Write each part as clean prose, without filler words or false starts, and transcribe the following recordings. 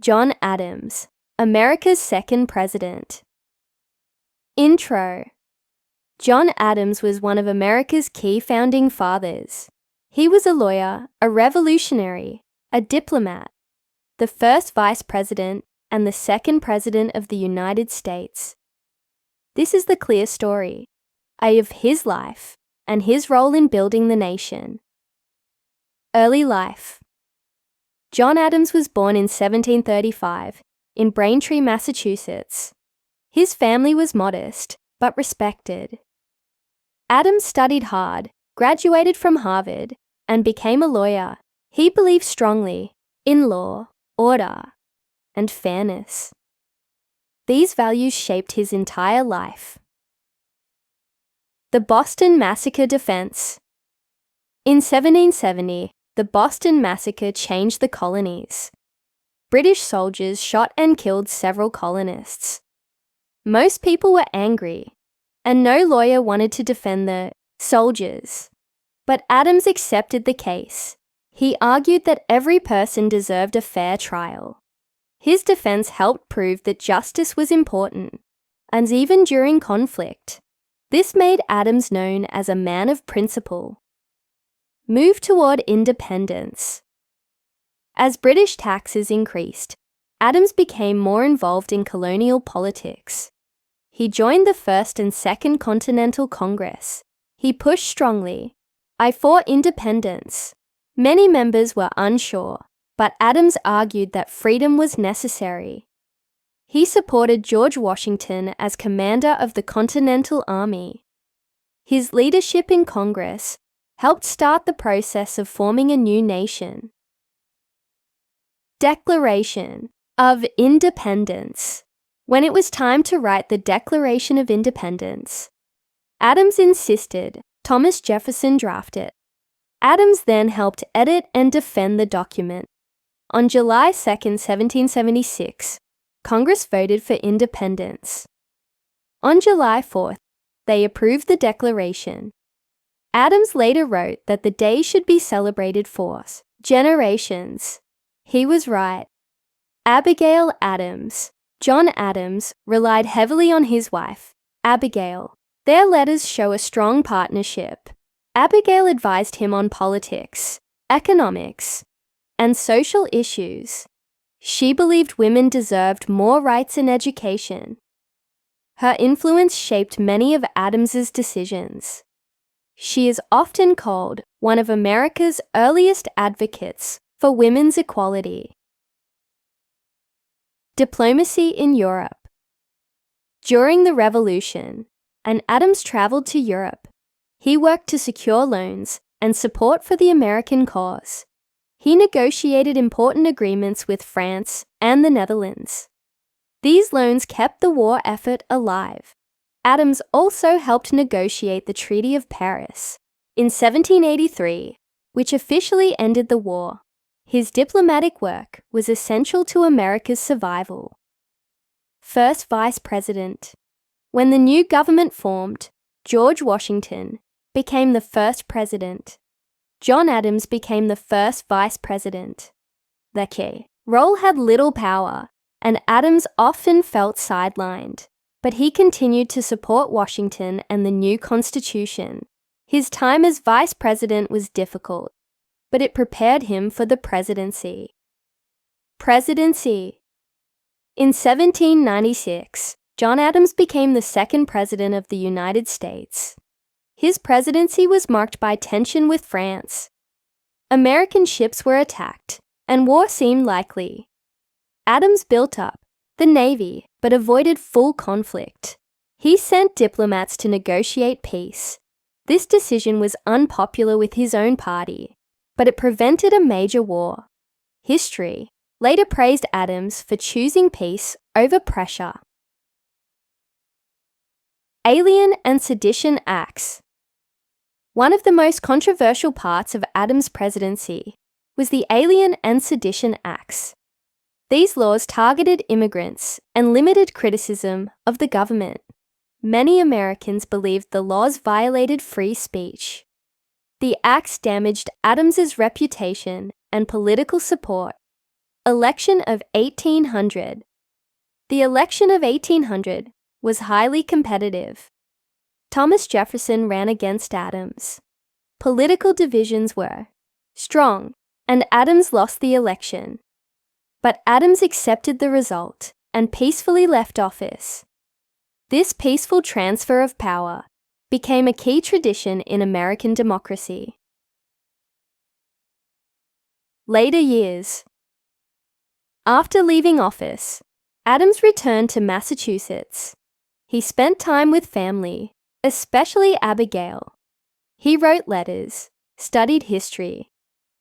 John Adams, America's second president. Intro. John Adams was one of America's key founding fathers. He was a lawyer, a revolutionary, a diplomat, the first vice president, and the second president of the United States. This is the clear story of his life and his role in building the nation. Early life. John Adams was born in 1735 in Braintree, Massachusetts. His family was modest, but respected. Adams studied hard, graduated from Harvard, and became a lawyer. He believed strongly in law, order, and fairness. These values shaped his entire life. The Boston Massacre Defense. In 1770, the Boston Massacre changed the colonies. British soldiers shot and killed several colonists. Most people were angry, and no lawyer wanted to defend the soldiers. But Adams accepted the case. He argued that every person deserved a fair trial. His defense helped prove that justice was important, and even during conflict. This made Adams known as a man of principle. Move toward independence. As British taxes increased, Adams became more involved in colonial politics. He joined the First and Second Continental Congress. He pushed strongly for independence. Many members were unsure, but Adams argued that freedom was necessary. He supported George Washington as commander of the Continental Army. His leadership in Congress helped start the process of forming a new nation. Declaration of Independence. When it was time to write the Declaration of Independence, Adams insisted Thomas Jefferson draft it. Adams then helped edit and defend the document. On July 2, 1776, Congress voted for independence. On July 4th, they approved the Declaration. Adams later wrote that the day should be celebrated for generations. He was right. Abigail Adams. John Adams relied heavily on his wife, Abigail. Their letters show a strong partnership. Abigail advised him on politics, economics, and social issues. She believed women deserved more rights and education. Her influence shaped many of Adams's decisions. She is often called one of America's earliest advocates for women's equality. Diplomacy in Europe. During the Revolution, Adams traveled to Europe. He worked to secure loans and support for the American cause. He negotiated important agreements with France and the Netherlands. These loans kept the war effort alive. Adams also helped negotiate the Treaty of Paris in 1783, which officially ended the war. His diplomatic work was essential to America's survival. First Vice President. When the new government formed, George Washington became the first president. John Adams became the first vice president. The key role had little power, and Adams often felt sidelined, but he continued to support Washington and the new Constitution. His time as vice president was difficult, but it prepared him for the presidency. Presidency. In 1796, John Adams became the second president of the United States. His presidency was marked by tension with France. American ships were attacked, and war seemed likely. Adams built up the Navy, but avoided full conflict. He sent diplomats to negotiate peace. This decision was unpopular with his own party, but it prevented a major war. History later praised Adams for choosing peace over pressure. Alien and Sedition Acts. One of the most controversial parts of Adams' presidency was the Alien and Sedition Acts. These laws targeted immigrants and limited criticism of the government. Many Americans believed the laws violated free speech. The acts damaged Adams's reputation and political support. Election of 1800. The election of 1800 was highly competitive. Thomas Jefferson ran against Adams. Political divisions were strong, and Adams lost the election. But Adams accepted the result and peacefully left office. This peaceful transfer of power became a key tradition in American democracy. Later years. After leaving office, Adams returned to Massachusetts. He spent time with family, especially Abigail. He wrote letters, studied history,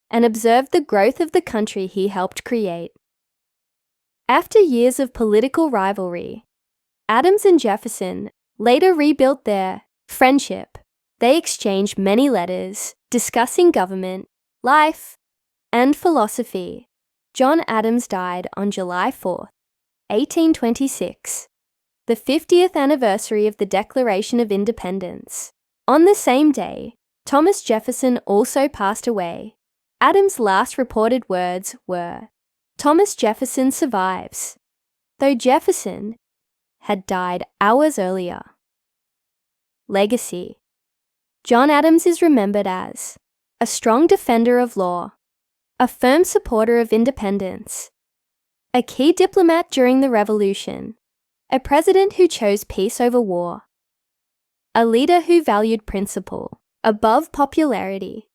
and observed the growth of the country he helped create. After years of political rivalry, Adams and Jefferson later rebuilt their friendship. They exchanged many letters discussing government, life, and philosophy. John Adams died on July 4, 1826, the 50th anniversary of the Declaration of Independence. On the same day, Thomas Jefferson also passed away. Adams' last reported words were, "Thomas Jefferson survives," though Jefferson had died hours earlier. Legacy. John Adams is remembered as a strong defender of law, a firm supporter of independence, a key diplomat during the Revolution, a president who chose peace over war, a leader who valued principle above popularity,